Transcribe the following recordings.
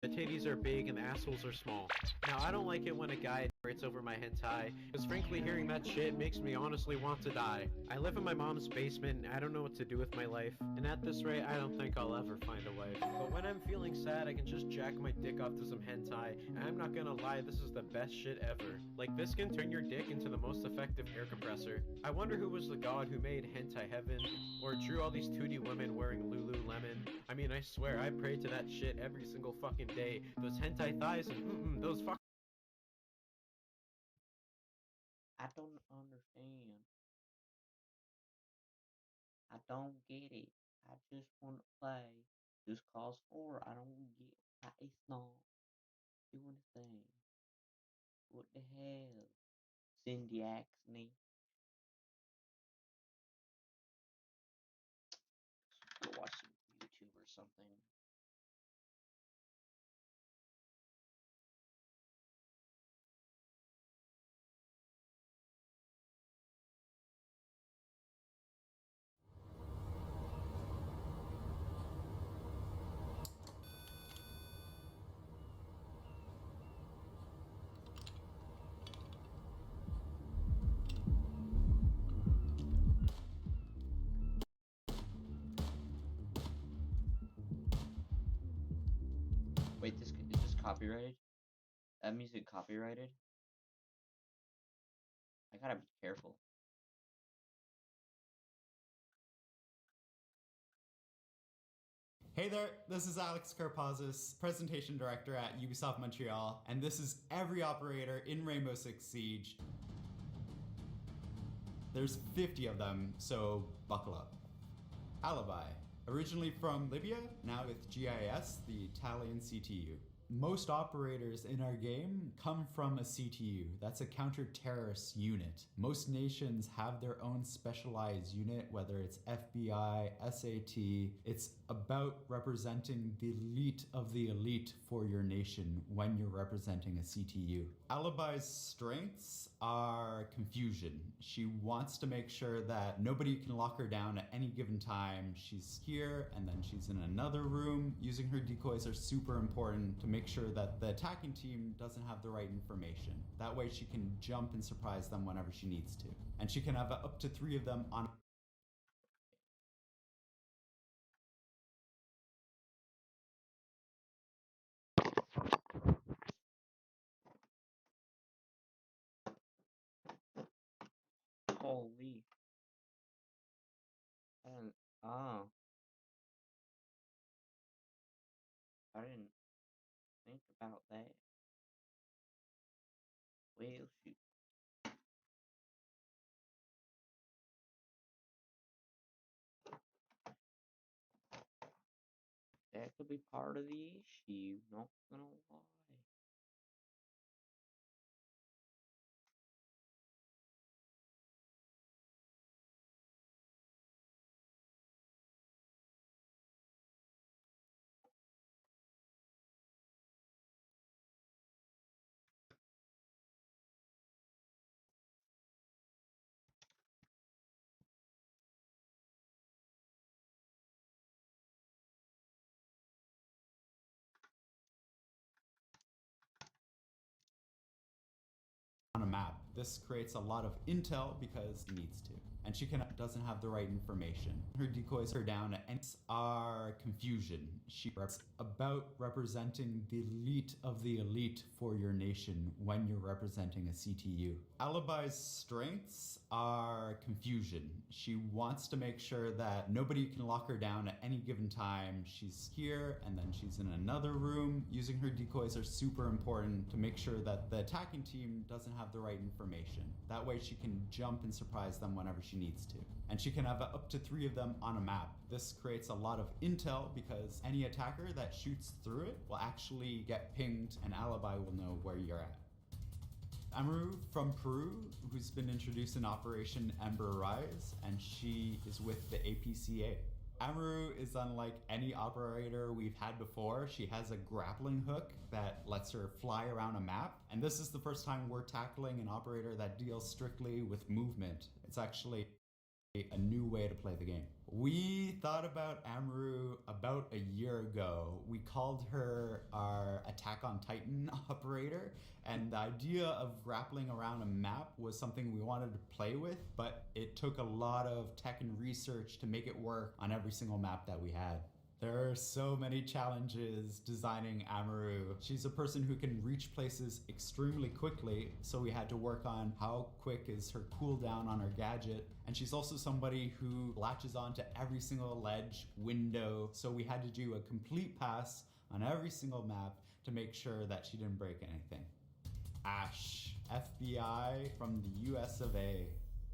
The titties are big and the assholes are small. Now, I don't like it when a guy narrates over my hentai, because frankly, hearing that shit makes me honestly want to die. I live in my mom's basement and I don't know what to do with my life, and at this rate, I don't think I'll ever find a wife. But when I'm feeling sad, I can just jack my dick off to some hentai, and I'm not gonna lie, this is the best shit ever. Like, this can turn your dick into the most effective air compressor. I wonder who was the god who made hentai heaven, or drew all these 2D women wearing Lululemon. I mean, I swear, I pray to that shit every single fucking day. Those hentai thighs and those fuck. I don't understand. I don't get it. I just want to play. Just cause 4. I don't get why it's not doing a thing. What the hell? Cindy Axney. Go watch some YouTube or something. Wait, is this copyrighted? That music copyrighted? I gotta be careful. Hey there, this is Alex Karpazis, Presentation Director at Ubisoft Montreal, and this is every operator in Rainbow Six Siege. There's 50 of them, so buckle up. Alibi, originally from Libya, now with GIS, the Italian CTU. Most operators in our game come from a CTU. That's a counter-terrorist unit. Most nations have their own specialized unit, whether it's FBI, SAT. It's about representing the elite of the elite for your nation when you're representing a CTU. Alibi's strengths are confusion. She wants to make sure that nobody can lock her down at any given time. She's here and then she's in another room. Using her decoys are super important to make sure that the attacking team doesn't have the right information. That way she can jump and surprise them whenever she needs to. And she can have up to 3 of them on. Holy. And I didn't think about that. Well, shoot. That could be part of the issue. Not gonna lie. On a map. This creates a lot of intel because it needs to. And she doesn't have the right information. Her decoys are down and are confusion. She's about representing the elite of the elite for your nation when you're representing a CTU. Alibi's strengths are confusion. She wants to make sure that nobody can lock her down at any given time. She's here and then she's in another room. Using her decoys are super important to make sure that the attacking team doesn't have the right information. That way she can jump and surprise them whenever she needs to. And she can have up to 3 of them on a map. This creates a lot of intel because any attacker that shoots through it will actually get pinged and Alibi will know where you're at. Amaru from Peru, who's been introduced in Operation Ember Rise, and she is with the APCA. Amaru is unlike any operator we've had before. She has a grappling hook that lets her fly around a map, and this is the first time we're tackling an operator that deals strictly with movement. It's actually a new way to play the game. We thought about Amaru about a year ago. We called her our Attack on Titan operator, and the idea of grappling around a map was something we wanted to play with, but it took a lot of tech and research to make it work on every single map that we had. There are so many challenges designing Amaru. She's a person who can reach places extremely quickly, so we had to work on how quick is her cooldown on her gadget. And she's also somebody who latches onto every single ledge, window, so we had to do a complete pass on every single map to make sure that she didn't break anything. Ash, FBI from the US of A.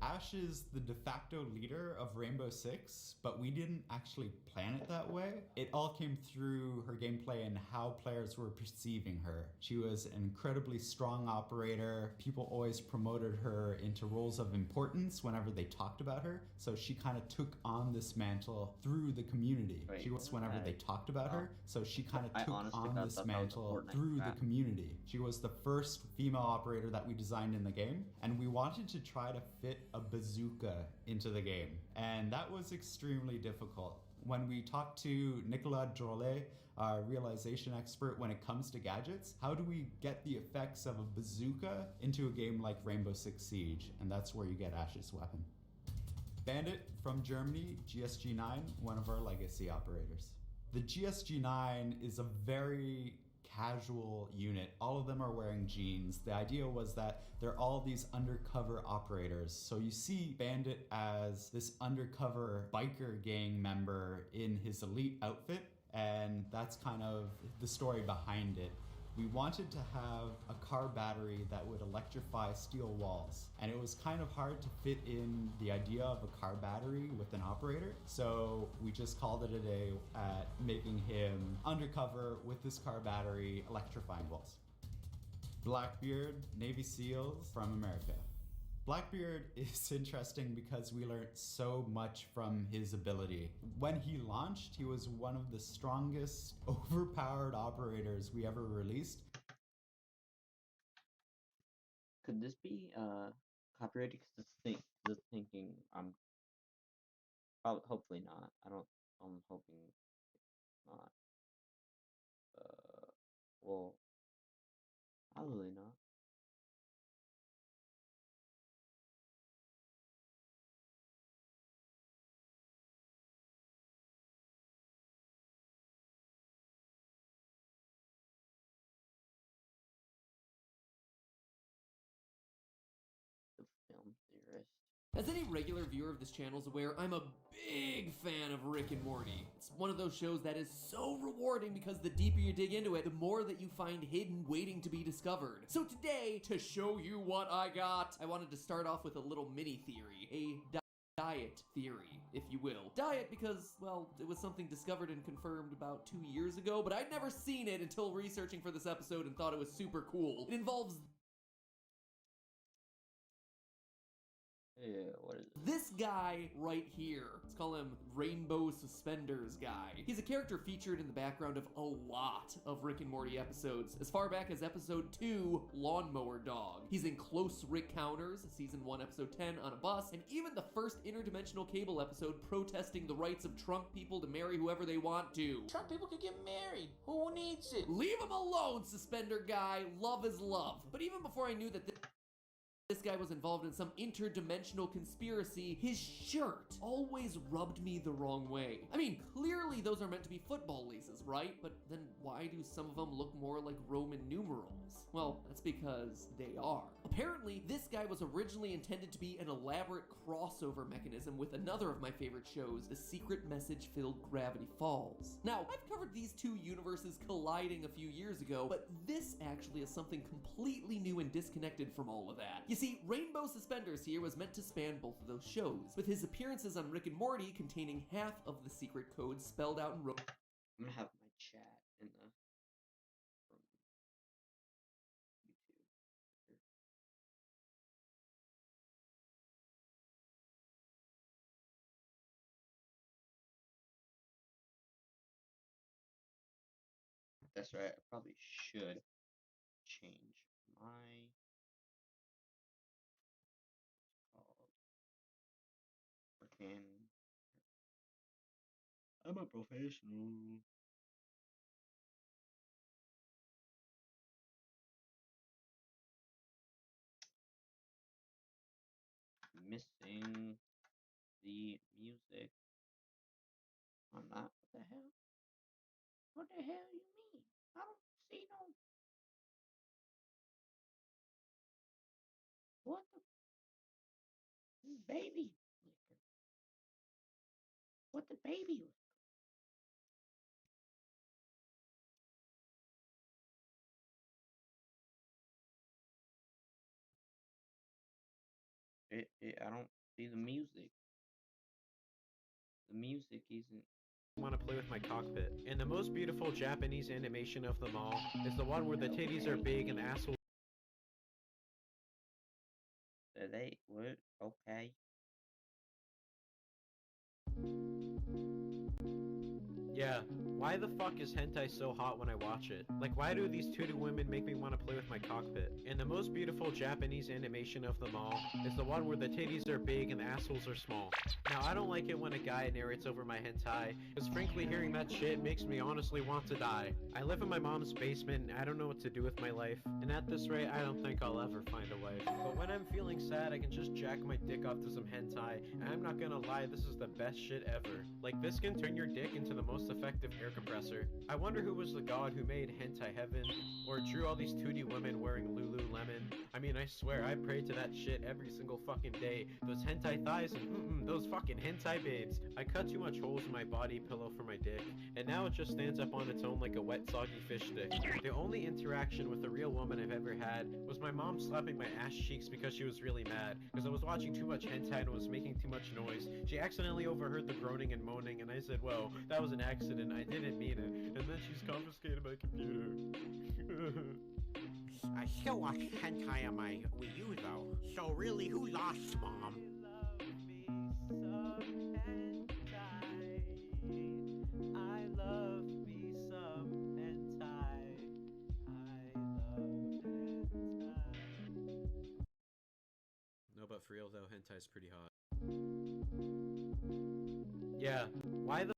Ash is the de facto leader of Rainbow Six, but we didn't actually plan it that way. It all came through her gameplay and how players were perceiving her. She was an incredibly strong operator. People always promoted her into roles of importance whenever they talked about her, so she kind of took on this mantle through the community. Wait, She was whenever they talked about her, so she kind I of took honestly on thought this that was a mantle Fortnite through the trap. community. She was the first female operator that we designed in the game, and we wanted to try to fit a bazooka into the game, and that was extremely difficult. When we talked to Nicolas Drolet, our realization expert when it comes to gadgets, how do we get the effects of a bazooka into a game like Rainbow Six Siege? And that's where you get Ash's weapon. Bandit from Germany, GSG-9, one of our legacy operators. The GSG-9 is a very casual unit. All of them are wearing jeans. The idea was that they're all these undercover operators. So you see Bandit as this undercover biker gang member in his elite outfit, and that's kind of the story behind it. We wanted to have a car battery that would electrify steel walls, and it was kind of hard to fit in the idea of a car battery with an operator, so we just called it a day at making him undercover with this car battery electrifying walls. Blackbeard, Navy SEALs from America. Blackbeard is interesting because we learned so much from his ability. When he launched, he was one of the strongest, overpowered operators we ever released. Could this be copyrighted? Because the thinking hopefully not. I'm hoping it's not. Well, probably not. The film theorist. As any regular viewer of this channel is aware, I'm a big fan of Rick and Morty. It's one of those shows that is so rewarding because the deeper you dig into it, the more that you find hidden waiting to be discovered. So today, to show you what I got, I wanted to start off with a little mini theory, a diet theory, if you will. Diet because, well, it was something discovered and confirmed about 2 years ago, but I'd never seen it until researching for this episode and thought it was super cool. It involves Yeah, what is it? this guy right here. Let's call him Rainbow Suspenders Guy. He's a character featured in the background of a lot of Rick and Morty episodes, as far back as episode 2, Lawnmower Dog. He's in Close Rick Counters, season 1, episode 10, on a bus, and even the first Interdimensional Cable episode protesting the rights of trunk people to marry whoever they want to. Trump people could get married. Who needs it? Leave him alone, Suspender Guy. Love is love. But even before I knew that this guy was involved in some interdimensional conspiracy, his shirt always rubbed me the wrong way. I mean, clearly those are meant to be football laces, right? But then why do some of them look more like Roman numerals? Well, that's because they are. Apparently, this guy was originally intended to be an elaborate crossover mechanism with another of my favorite shows, the secret message-filled Gravity Falls. Now, I've covered these two universes colliding a few years ago, but this actually is something completely new and disconnected from all of that. You see, Rainbow Suspenders here was meant to span both of those shows, with his appearances on Rick and Morty containing half of the secret codes spelled out in I'm gonna have my chat in the from YouTube. Here. That's right. I probably should change my what's it called freaking I'm a professional. Missing the music. I'm not. What the hell? What the hell you mean? I don't see no. What the baby liquor? What the baby liquor? I don't see the music. The music isn't. Want to play with my cockpit. And the most beautiful Japanese animation of them all is the one where the titties are big and assholes. They what? Okay. Yeah, why the fuck is hentai so hot when I watch it? Like, why do these two women make me want to play with my cockpit? And the most beautiful Japanese animation of them all is the one where the titties are big and the assholes are small. Now, I don't like it when a guy narrates over my hentai, because frankly hearing that shit makes me honestly want to die. I live in my mom's basement and I don't know what to do with my life, and at this rate I don't think I'll ever find a wife. But when I'm feeling sad I can just jack my dick off to some hentai, and I'm not gonna lie, this is the best shit ever. Like, this can turn your dick into the most effective air compressor. I wonder who was the god who made hentai heaven, or drew all these 2D women wearing Lululemon. I mean, I swear, I pray to that shit every single fucking day. Those hentai thighs and those fucking hentai babes. I cut too much holes in my body pillow for my dick, and now it just stands up on its own like a wet soggy fish stick. The only interaction with a real woman I've ever had was my mom slapping my ass cheeks because she was really mad, because I was watching too much hentai and was making too much noise. She accidentally overheard the groaning and moaning, and I said, well, that was an accident, I didn't mean it. And then she's confiscated my computer. I still watch hentai on my Wii U though. So really, who lost, Mom? No, but for real though, hentai's pretty hot. Yeah, why the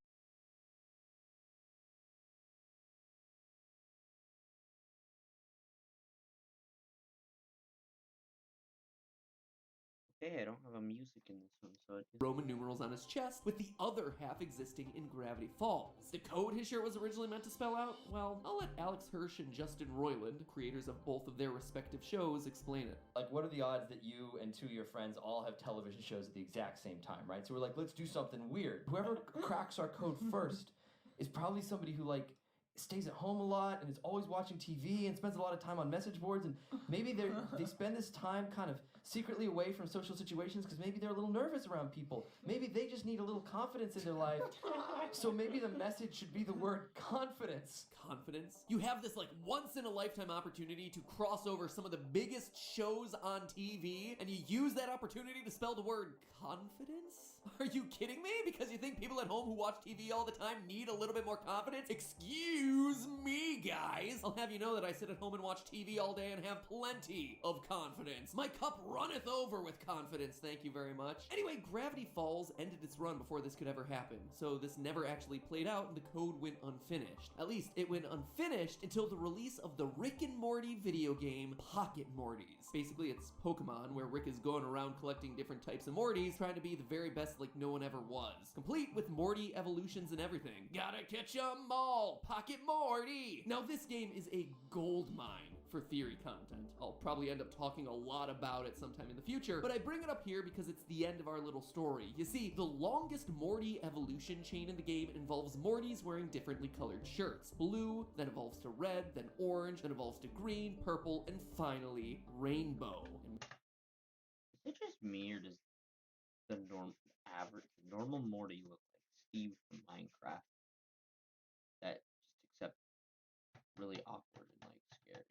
Okay, I don't have a music in this one, so it just... Roman numerals on his chest, with the other half existing in Gravity Falls. The code his shirt was originally meant to spell out? Well, I'll let Alex Hirsch and Justin Roiland, creators of both of their respective shows, explain it. Like, what are the odds that you and two of your friends all have television shows at the exact same time, right? So we're like, let's do something weird. Whoever cracks our code first is probably somebody who, like, stays at home a lot and is always watching TV and spends a lot of time on message boards, and maybe they spend this time kind of secretly away from social situations because maybe they're a little nervous around people. Maybe they just need a little confidence in their life. So maybe the message should be the word confidence. Confidence? You have this like once in a lifetime opportunity to cross over some of the biggest shows on TV, and you use that opportunity to spell the word confidence? Are you kidding me? Because you think people at home who watch TV all the time need a little bit more confidence? Excuse me, guys. I'll have you know that I sit at home and watch TV all day and have plenty of confidence. My cup runneth over with confidence, thank you very much. Anyway, Gravity Falls ended its run before this could ever happen, so this never actually played out and the code went unfinished. At least, it went unfinished until the release of the Rick and Morty video game, Pocket Mortys. Basically, it's Pokemon, where Rick is going around collecting different types of Mortys, trying to be the very best like no one ever was. Complete with Morty evolutions and everything. Gotta catch 'em all, Pocket Morty! Now this game is a gold mine for theory content. I'll probably end up talking a lot about it sometime in the future, but I bring it up here because it's the end of our little story. You see, the longest Morty evolution chain in the game involves Mortys wearing differently colored shirts. Blue, then evolves to red, then orange, then evolves to green, purple, and finally, rainbow. Is it just me, or does the normal Morty look like Steve from Minecraft? That just except really awkward and like scary.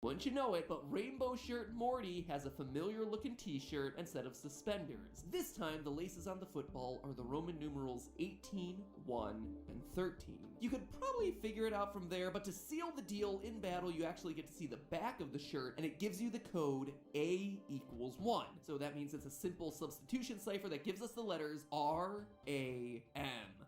Wouldn't you know it, but Rainbow Shirt Morty has a familiar looking t-shirt and set of suspenders. This time, the laces on the football are the Roman numerals 18, 1, and 13. You could probably figure it out from there, but to seal the deal in battle, you actually get to see the back of the shirt, and it gives you the code A=1. So that means it's a simple substitution cipher that gives us the letters R-A-M.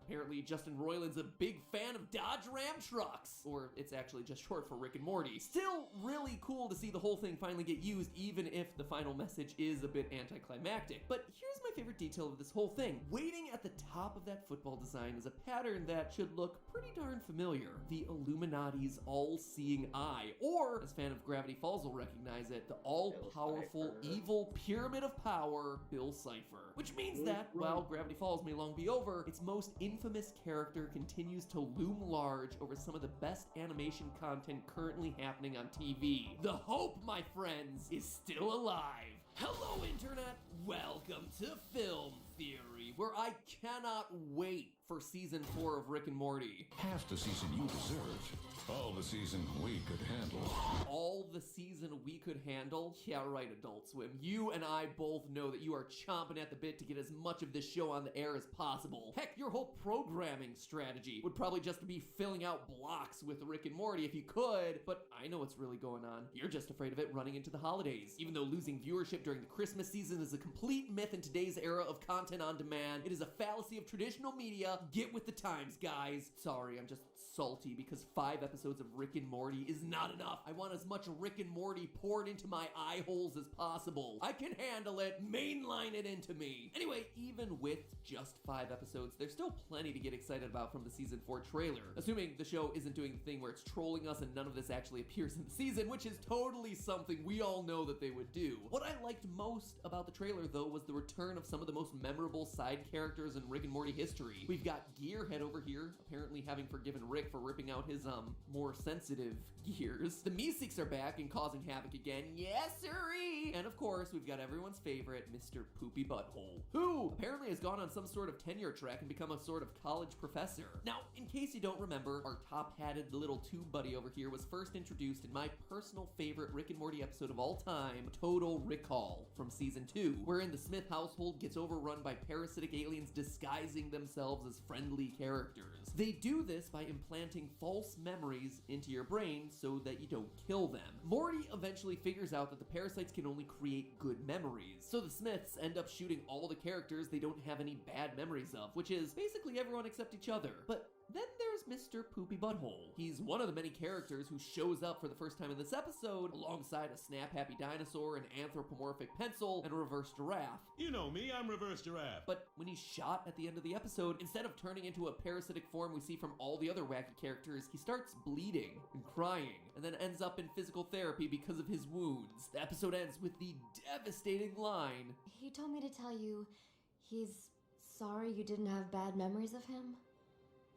Apparently, Justin Roiland's a big fan of Dodge Ram trucks. Or it's actually just short for Rick and Morty. Still really cool to see the whole thing finally get used, even if the final message is a bit anticlimactic. But here's my favorite detail of this whole thing. Waiting at the top of that football design is a pattern that should look pretty darn familiar. The Illuminati's all-seeing eye. Or, as fan of Gravity Falls will recognize it, the all-powerful, evil pyramid of power, Bill Cipher. Which means that, while Gravity Falls may long be over, its most infamous character continues to loom large over some of the best animation content currently happening on TV. The hope, my friends, is still alive. Hello, Internet! Welcome to Film Theory, where I cannot wait for season 4 of Rick and Morty. Half the season you deserved. All the season we could handle. All the season we could handle? Yeah, right, Adult Swim. You and I both know that you are chomping at the bit to get as much of this show on the air as possible. Heck, your whole programming strategy would probably just be filling out blocks with Rick and Morty if you could, but I know what's really going on. You're just afraid of it running into the holidays. Even though losing viewership during the Christmas season is a complete myth in today's era of content on demand, it is a fallacy of traditional media. Get with the times, guys. Sorry, I'm just salty because 5 episodes of Rick and Morty is not enough. I want as much Rick and Morty poured into my eye holes as possible. I can handle it. Mainline it into me. Anyway, even with just 5 episodes, there's still plenty to get excited about from the season 4 trailer. Assuming the show isn't doing the thing where it's trolling us and none of this actually appears in the season, which is totally something we all know that they would do. What I liked most about the trailer, though, was the return of some of the most memorable side characters in Rick and Morty history. We've got Gearhead over here, apparently having forgiven Rick for ripping out his, more sensitive gears. The Meeseeks are back and causing havoc again. Yes, sirree! And of course, we've got everyone's favorite, Mr. Poopy Butthole, who apparently has gone on some sort of tenure track and become a sort of college professor. Now, in case you don't remember, our top-hatted little tube buddy over here was first introduced in my personal favorite Rick and Morty episode of all time, Total Recall, from season 2, wherein the Smith household gets overrun by parasitic aliens disguising themselves as friendly characters. They do this by implanting false memories into your brain so that you don't kill them. Morty eventually figures out that the parasites can only create good memories, so the Smiths end up shooting all the characters they don't have any bad memories of, which is basically everyone except each other. But then there's Mr. Poopy Butthole. He's one of the many characters who shows up for the first time in this episode, alongside a snap-happy dinosaur, an anthropomorphic pencil, and a reverse giraffe. You know me, I'm Reverse Giraffe. But when he's shot at the end of the episode, instead of turning into a parasitic form we see from all the other wacky characters, he starts bleeding and crying, and then ends up in physical therapy because of his wounds. The episode ends with the devastating line, "He told me to tell you he's sorry you didn't have bad memories of him."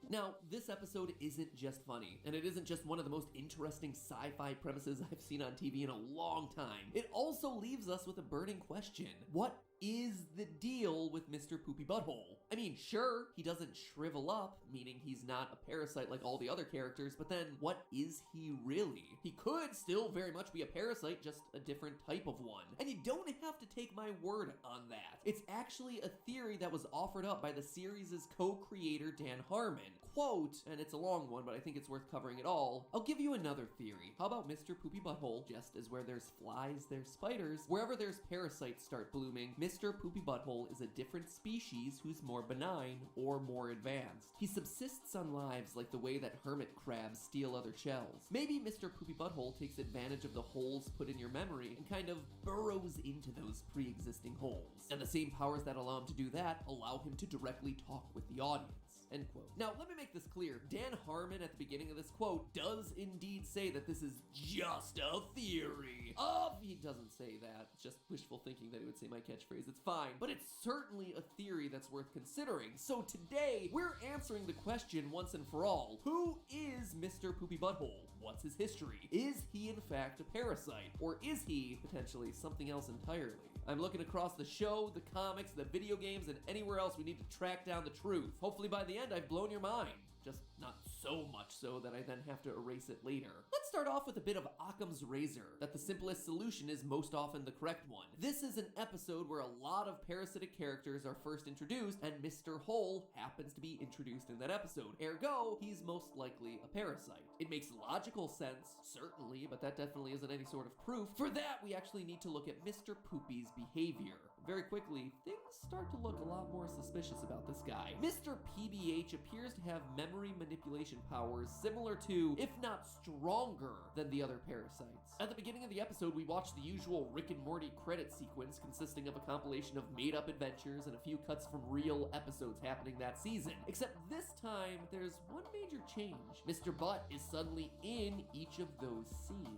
Now, this episode isn't just funny, and it isn't just one of the most interesting sci-fi premises I've seen on TV in a long time. It also leaves us with a burning question. What is the deal with Mr. Poopy Butthole? I mean, sure, he doesn't shrivel up, meaning he's not a parasite like all the other characters, but then what is he really? He could still very much be a parasite, just a different type of one. And you don't have to take my word on that. It's actually a theory that was offered up by the series' co-creator Dan Harmon. Quote, and it's a long one, but I think it's worth covering it all, "I'll give you another theory. How about Mr. Poopy Butthole, just as where there's flies, there's spiders, wherever there's parasites start blooming, Mr. Poopy Butthole is a different species who's more benign or more advanced. He subsists on lives like the way that hermit crabs steal other shells. Maybe Mr. Poopy Butthole takes advantage of the holes put in your memory and kind of burrows into those pre-existing holes. And the same powers that allow him to do that allow him to directly talk with the audience." End quote. Now, let me make this clear. Dan Harmon at the beginning of this quote does indeed say that this is just a theory. He doesn't say that. It's just wishful thinking that he would say my catchphrase. It's fine. But it's certainly a theory that's worth considering. So today, we're answering the question once and for all. Who is Mr. Poopy Butthole? What's his history? Is he in fact a parasite? Or is he potentially something else entirely? I'm looking across the show, the comics, the video games, and anywhere else we need to track down the truth. Hopefully by the end I've blown your mind. Just not so much so that I then have to erase it later. Let's start off with a bit of Occam's razor, that the simplest solution is most often the correct one. This is an episode where a lot of parasitic characters are first introduced, and Mr. Hole happens to be introduced in that episode. Ergo, he's most likely a parasite. It makes logical sense, certainly, but that definitely isn't any sort of proof. For that, we actually need to look at Mr. Poopy's behavior. Very quickly, things start to look a lot more suspicious about this guy. Mr. PBH appears to have memory manipulation powers similar to, if not stronger than the other parasites. At the beginning of the episode, we watch the usual Rick and Morty credit sequence consisting of a compilation of made-up adventures and a few cuts from real episodes happening that season. Except this time, there's one major change. Mr. Butt is suddenly in each of those scenes.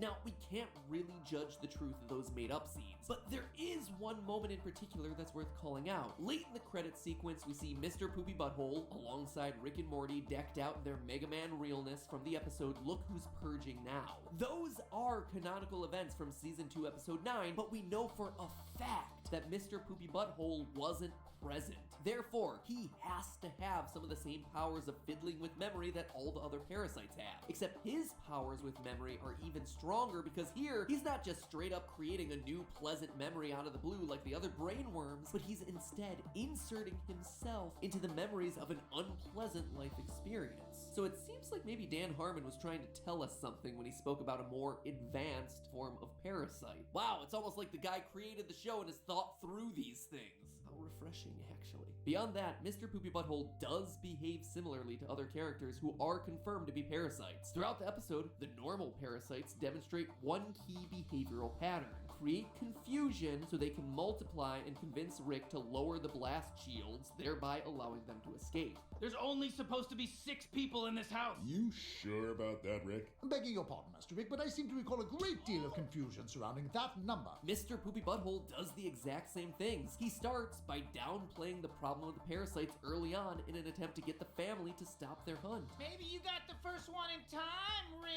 Now, we can't really judge the truth of those made-up scenes, but there is one moment in particular that's worth calling out. Late in the credit sequence, we see Mr. Poopy Butthole alongside Rick and Morty decked out in their Mega Man realness from the episode Look Who's Purging Now. Those are canonical events from Season 2, Episode 9, but we know for a fact that Mr. Poopy Butthole wasn't present. Therefore, he has to have some of the same powers of fiddling with memory that all the other parasites have. Except his powers with memory are even stronger because here, he's not just straight up creating a new pleasant memory out of the blue like the other brain worms, but he's instead inserting himself into the memories of an unpleasant life experience. So it seems like maybe Dan Harmon was trying to tell us something when he spoke about a more advanced form of parasite. Wow, it's almost like the guy created the show and has thought through these things. How refreshing, actually. Beyond that, Mr. Poopy Butthole does behave similarly to other characters who are confirmed to be parasites. Throughout the episode, the normal parasites demonstrate one key behavioral pattern: create confusion so they can multiply and convince Rick to lower the blast shields, thereby allowing them to escape. There's only supposed to be 6 people in this house. You sure about that, Rick? I'm begging your pardon, Master Rick, but I seem to recall a great deal of confusion surrounding that number. Mr. Poopy Butthole does the exact same things. He starts by downplaying the problem of the parasites early on in an attempt to get the family to stop their hunt. Maybe you got the first one in time, Rick.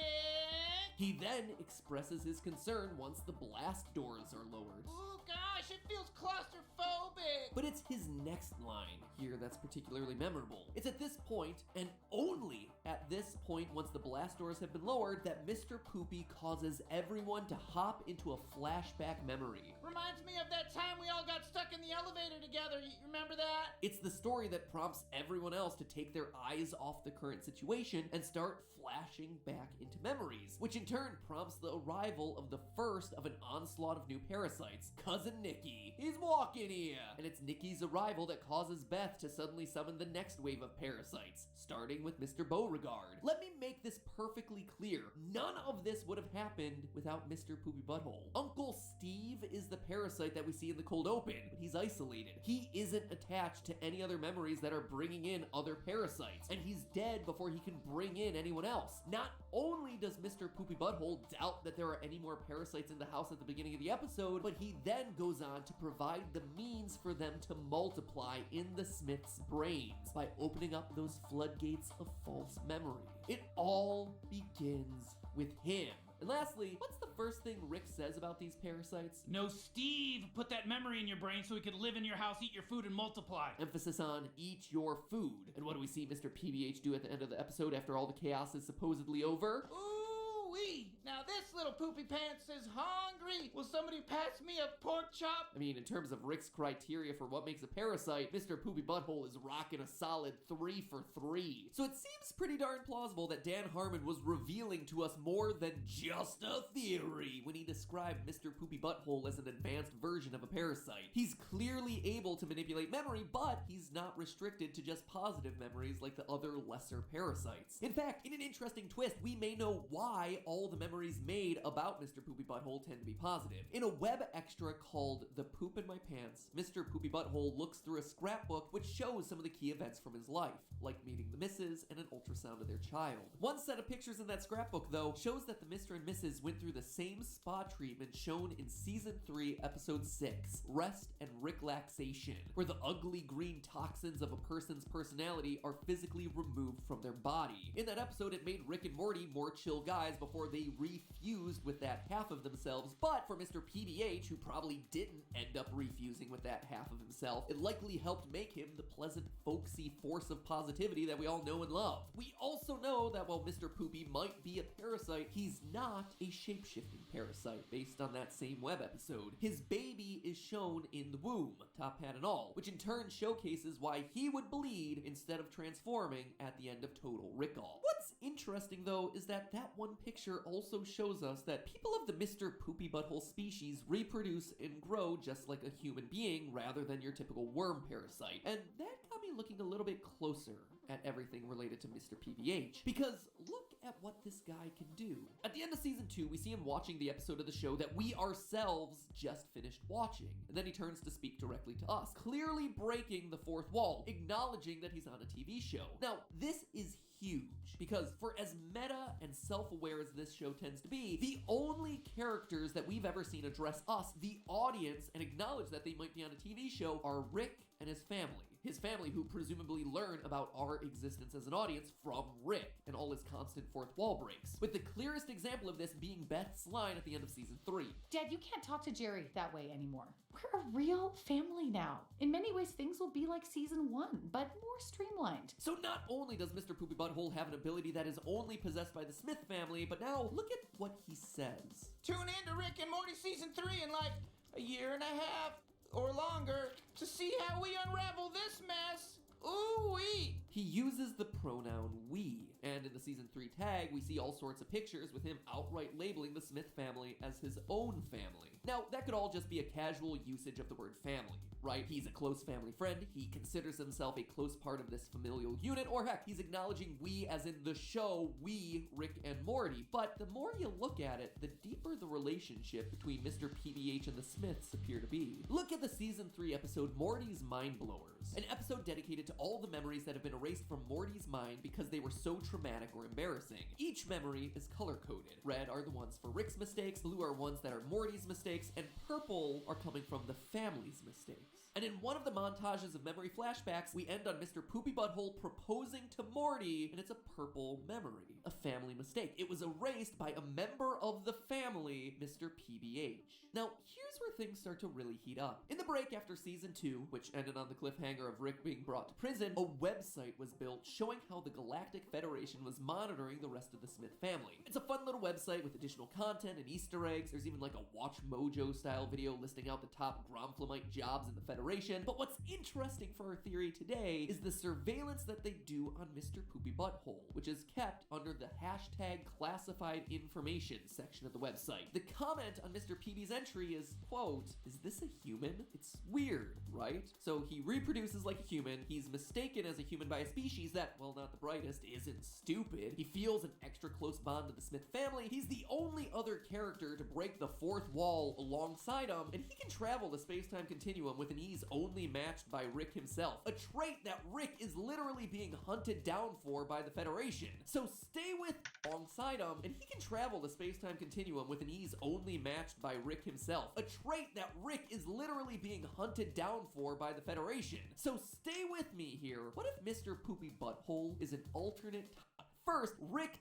He then expresses his concern once the blast doors are lowered. Oh gosh, it feels claustrophobic. But it's his next line here that's particularly memorable. It's at this point, and only at this point once the blast doors have been lowered, that Mr. Poopy causes everyone to hop into a flashback memory. Reminds me of that time we all got stuck in the elevator together. You remember that? It's the story that prompts everyone else to take their eyes off the current situation and start flashing back into memories, which in turn prompts the arrival of the first of an onslaught of new parasites, Cousin Nikki. He's walking here! And it's Nikki's arrival that causes Beth to suddenly summon the next wave of parasites, starting with Mr. Beauregard. Let me make this perfectly clear. None of this would have happened without Mr. Poopy Butthole. Uncle Steve is the parasite that we see in the cold open, but he's isolated. He isn't attached to any other memories that are bringing in other parasites, and he's dead before he can bring in anyone else. Not only does Mr. Poopy Butthole doubt that there are any more parasites in the house at the beginning of the episode, but he then goes on to provide the means for them to multiply in the Smiths' brains by opening up those floodgates of false memory. It all begins with him. And lastly, what's the first thing Rick says about these parasites? No, Steve put that memory in your brain so he could live in your house, eat your food, and multiply. Emphasis on eat your food. And what do we see Mr. PBH do at the end of the episode after all the chaos is supposedly over? Ooh-wee! Now this little poopy pants is hungry. Will somebody pass me a pork chop? I mean, in terms of Rick's criteria for what makes a parasite, Mr. Poopy Butthole is rocking a solid 3 for 3. So it seems pretty darn plausible that Dan Harmon was revealing to us more than just a theory when he described Mr. Poopy Butthole as an advanced version of a parasite. He's clearly able to manipulate memory, but he's not restricted to just positive memories like the other lesser parasites. In fact, in an interesting twist, we may know why all the memories made about Mr. Poopy Butthole tend to be positive. In a web extra called The Poop in My Pants, Mr. Poopy Butthole looks through a scrapbook which shows some of the key events from his life, like meeting the missus and an ultrasound of their child. One set of pictures in that scrapbook, though, shows that the Mr. and Mrs. went through the same spa treatment shown in Season 3, Episode 6, Rest and Ricklaxation, where the ugly green toxins of a person's personality are physically removed from their body. In that episode, it made Rick and Morty more chill guys before they refused with that half of themselves, but But for Mr. PBH, who probably didn't end up refusing with that half of himself, it likely helped make him the pleasant, folksy force of positivity that we all know and love. We also know that while Mr. Poopy might be a parasite, he's not a shape-shifting parasite, based on that same web episode. His baby is shown in the womb, top hat and all, which in turn showcases why he would bleed instead of transforming at the end of Total Recall. What's interesting though is that one picture also shows us that people of the Mr. Poopy Butthole species reproduce and grow just like a human being rather than your typical worm parasite. And that got me looking a little bit closer at everything related to Mr. PBH, because look at what this guy can do. At the end of season 2, we see him watching the episode of the show that we ourselves just finished watching, and then he turns to speak directly to us, clearly breaking the fourth wall, acknowledging that he's on a TV show. Now, this is huge, because for as meta and self-aware as this show tends to be, the only characters that we've ever seen address us, the audience, and acknowledge that they might be on a TV show are Rick and his family. His family, who presumably learn about our existence as an audience from Rick and all his constant fourth wall breaks, with the clearest example of this being Beth's line at the end of season 3. Dad, you can't talk to Jerry that way anymore. We're a real family now. In many ways, things will be like season 1, but more streamlined. So not only does Mr. Poopy Butthole have an ability that is only possessed by the Smith family, but now look at what he says. Tune in to Rick and Morty season 3 in like a year and a half or longer to see how we unravel this mess. Ooh-wee! He uses the pronoun we, and in the season 3 tag, we see all sorts of pictures with him outright labeling the Smith family as his own family. Now, that could all just be a casual usage of the word family, right? He's a close family friend, he considers himself a close part of this familial unit, or heck, he's acknowledging we as in the show, we, Rick and Morty. But the more you look at it, the deeper the relationship between Mr. PBH and the Smiths appear to be. Look at the season 3 episode, Morty's Mind Blowers, an episode dedicated to all the memories that have been erased from Morty's mind because they were so traumatic or embarrassing. Each memory is color-coded. Red are the ones for Rick's mistakes, blue are ones that are Morty's mistakes, and purple are coming from the family's mistakes. And in one of the montages of memory flashbacks, we end on Mr. Poopy Butthole proposing to Morty, and it's a purple memory, a family mistake. It was erased by a member of the family, Mr. PBH. Now, here's where things start to really heat up. In the break after season 2, which ended on the cliffhanger of Rick being brought to prison, a website was built showing how the Galactic Federation was monitoring the rest of the Smith family. It's a fun little website with additional content and Easter eggs. There's even like a Watch Mojo style video listing out the top Gromflemite jobs in the Federation. But what's interesting for our theory today is the surveillance that they do on Mr. Poopy Butthole, which is kept under the hashtag classified information section of the website. The comment on Mr. PB's entry is, quote, "Is this a human? It's weird, right?" So he reproduces like a human, he's mistaken as a human by a species that, well, not the brightest, isn't stupid. He feels an extra close bond to the Smith family. He's the only other character to break the fourth wall alongside him, and he can travel the space-time continuum with an ease only matched by Rick himself, a trait that Rick is literally being hunted down for by the Federation. So stay with alongside him, and he can travel the space-time continuum with an ease only matched by Rick himself, a trait that Rick is literally being hunted down for by the Federation. So stay with me here. What if Mr. Poopy Butthole is an alternate First, Rick.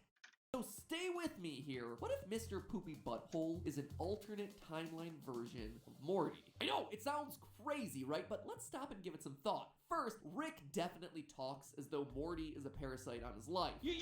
So stay with me here. What if Mr. Poopy Butthole is an alternate timeline version of Morty? I know, it sounds crazy, right? But let's stop and give it some thought. First, Rick definitely talks as though Morty is a parasite on his life. You're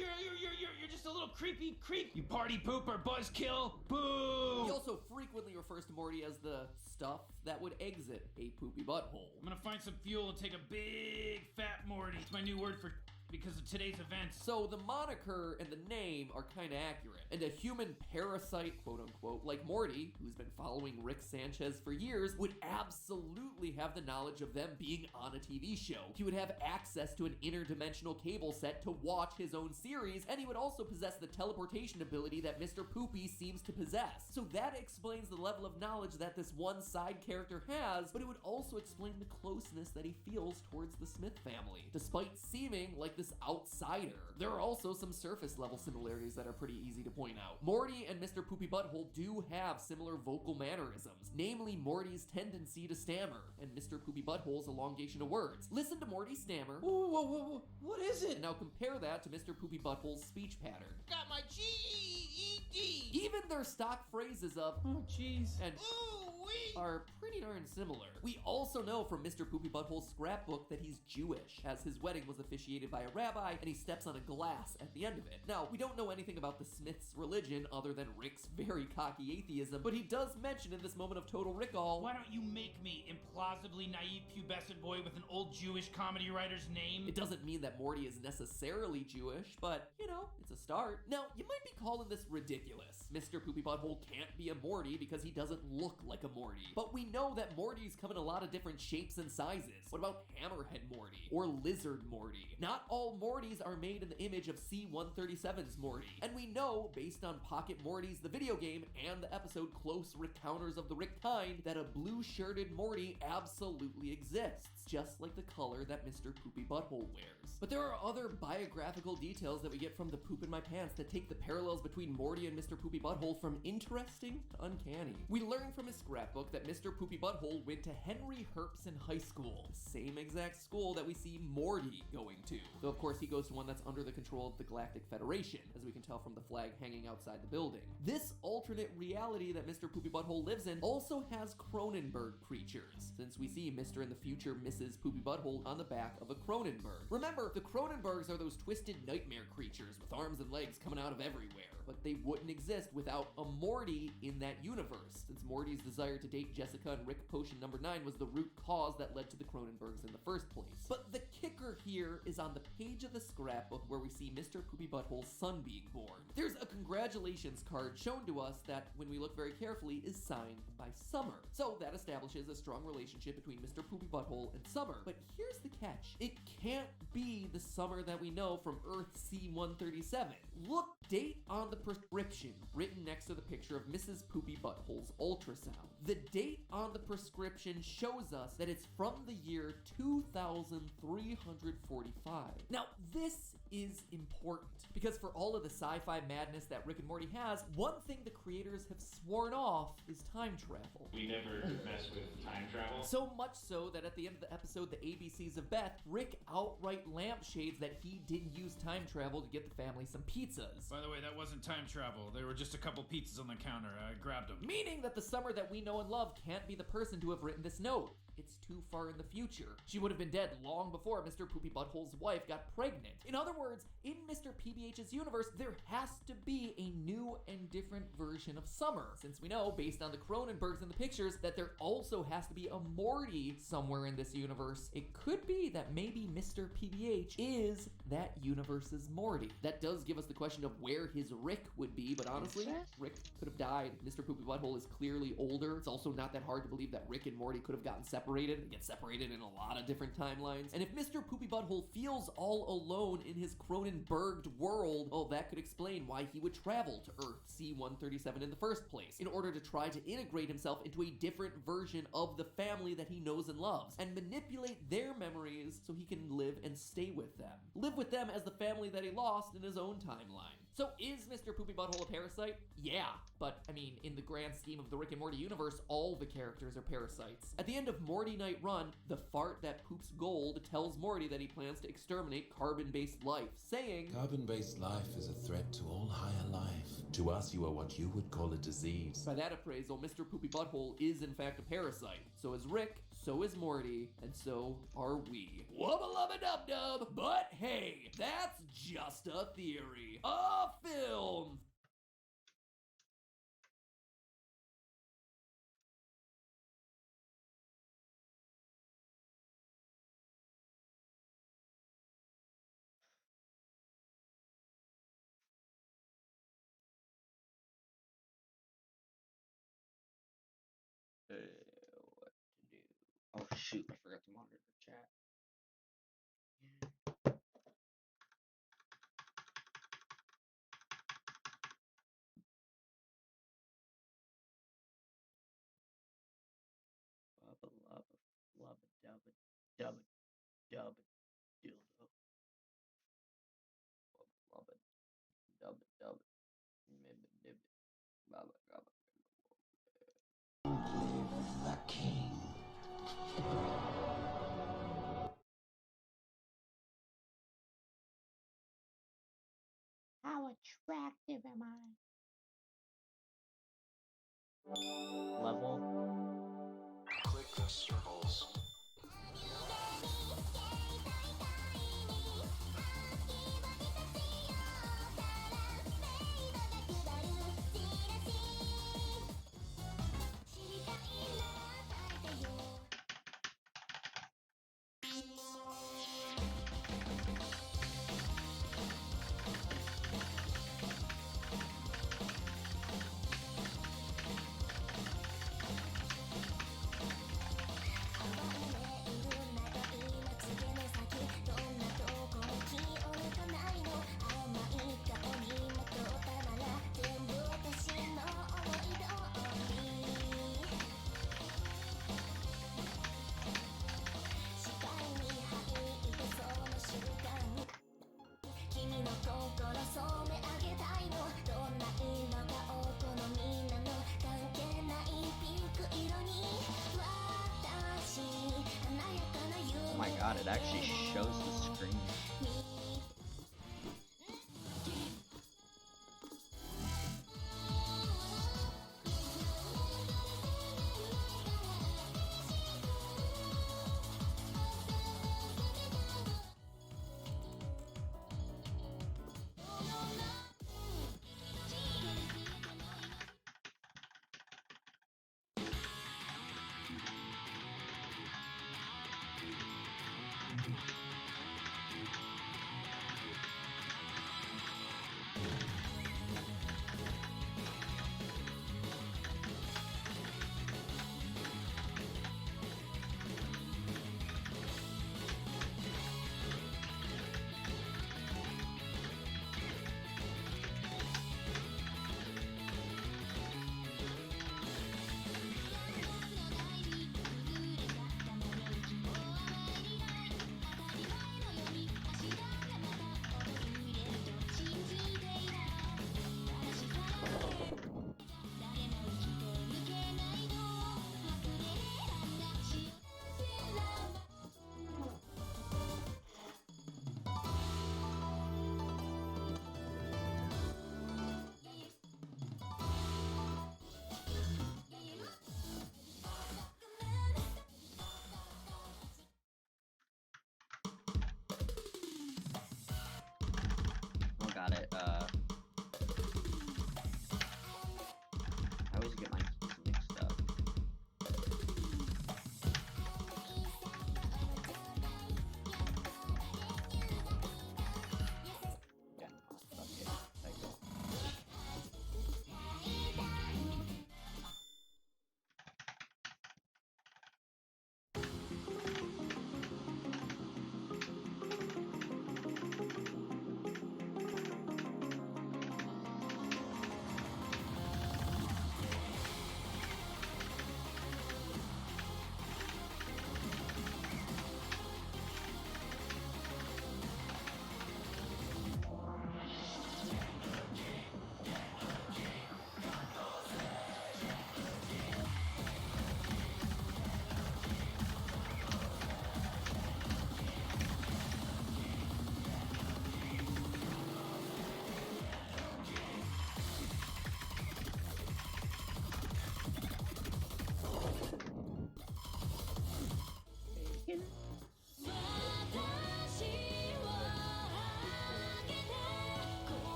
just a little creepy creep. You party pooper, buzzkill, boo! He also frequently refers to Morty as the stuff that would exit a poopy butthole. I'm gonna find some fuel and take a big fat Morty. It's my new word for because of today's events. So the moniker and the name are kinda accurate. And a human parasite, quote unquote, like Morty, who's been following Rick Sanchez for years, would absolutely have the knowledge of them being on a TV show. He would have access to an interdimensional cable set to watch his own series, and he would also possess the teleportation ability that Mr. Poopy seems to possess. So that explains the level of knowledge that this one side character has, but it would also explain the closeness that he feels towards the Smith family. Despite seeming like this outsider, there are also some surface level similarities that are pretty easy to point out. Morty and Mr. Poopy Butthole do have similar vocal mannerisms, namely Morty's tendency to stammer and Mr. Poopy Butthole's elongation of words. Listen to Morty stammer. Whoa, what is it? And now compare that to Mr. Poopy Butthole's speech pattern. Got my GED! Even their stock phrases of "oh jeez" and Ooh-wee! are pretty darn similar. We also know from Mr. Poopy Butthole's scrapbook that he's Jewish, as his wedding was officiated by a rabbi and he steps on a glass at the end of it. Now, we don't know anything about the Smiths' religion other than Rick's very cocky atheism, but he does mention in this moment of total Rick-all, why don't you make me implausibly naive pubescent boy with an old Jewish comedy writer's name? It doesn't mean that Morty is necessarily Jewish, but, you know, it's a start. Now, you might be calling this ridiculous. Mr. Poopy Butthole can't be a Morty because he doesn't look like a Morty. But we know that Mortys come in a lot of different shapes and sizes. What about Hammerhead Morty? Or Lizard Morty? Not all Mortys are made in the image of C-137's Morty. And we know, based on Pocket Morty's the video game and the episode Close Recounters of the Rick Kind, that a blue-shirted Morty absolutely exists, just like the color that Mr. Poopy Butthole wears. But there are other biographical details that we get from the Poop in My Pants that take the parallels between Morty and Mr. Poopy Butthole from interesting to uncanny. We learn from his scrapbook that Mr. Poopy Butthole went to Henry Herpson High School, the same exact school that we see Morty going to. Though of course he goes to one that's under the control of the Galactic Federation, as we can tell from the flag hanging outside the building. This alternate reality that Mr. Poopy Butthole lives in also has Cronenberg creatures, since we see Mr. and the future Mrs. Poopy Butthole on the back of a Cronenberg. Remember, the Cronenbergs are those twisted nightmare creatures with arms and legs coming out of everywhere, but they wouldn't exist without a Morty in that universe, since Morty's desire to date Jessica and Rick Potion number 9 was the root cause that led to the Cronenbergs in the first place. But the kicker here is on the page of the scrapbook where we see Mr. Poopy Butthole's son being born. There's a congratulations card shown to us that, when we look very carefully, is signed by Summer. So that establishes a strong relationship between Mr. Poopy Butthole and Summer. But here's the catch. It can't be the Summer that we know from Earth C-137. Look, date on the prescription written next to the picture of Mrs. Poopy Butthole's ultrasound. The date on the prescription shows us that it's from the year 2345. Now, this is important because for all of the sci-fi madness that Rick and Morty has, one thing the creators have sworn off is time travel. We never mess with time travel. So much so that at the end of the episode, The ABCs of Beth, Rick outright lampshades that he didn't use time travel to get the family some pizzas. By the way, that wasn't time travel. There were just a couple pizzas on the counter. I grabbed them. Meaning that the Summer that we know and love can't be the person to have written this note. It's too far in the future. She would have been dead long before Mr. Poopy Butthole's wife got pregnant. In other words, in Mr. PBH's universe, there has to be a new and different version of Summer, since we know, based on the Cronenbergs in the pictures, that there also has to be a Morty somewhere in this universe. It could be that maybe Mr. PBH is that universe's Morty. That does give us the question of where his Rick would be, but honestly, Rick could have died. Mr. Poopy Butthole is clearly older. It's also not that hard to believe that Rick and Morty could have gotten separated. They get separated in a lot of different timelines. And if Mr. Poopy Butthole feels all alone in his Cronenberged world, well, that could explain why he would travel to Earth C-137 in the first place, in order to try to integrate himself into a different version of the family that he knows and loves, and manipulate their memories so he can live and stay with them. Live with them as the family that he lost in his own timeline. So is Mr. Poopy Butthole a parasite? Yeah, but I mean, in the grand scheme of the Rick and Morty universe, all the characters are parasites. At the end of Morty Night Run, the fart that poops gold tells Morty that he plans to exterminate carbon-based life, saying, "Carbon-based life is a threat to all higher life. To us, you are what you would call a disease." By that appraisal, Mr. Poopy Butthole is in fact a parasite. So is Rick, so is Morty, and so are we. Wubba-lubba-dub-dub! But hey, that's just a theory. A film! What to do? Oh shoot, I forgot to monitor the chat. Bubba lubba flubba dubba dubba dubba dildo. Bubba lubba dubba dubba mibba dibba bubba gubba. The king. How attractive am I? the circles. Oh my god, it actually shows the screen. Oh, got it.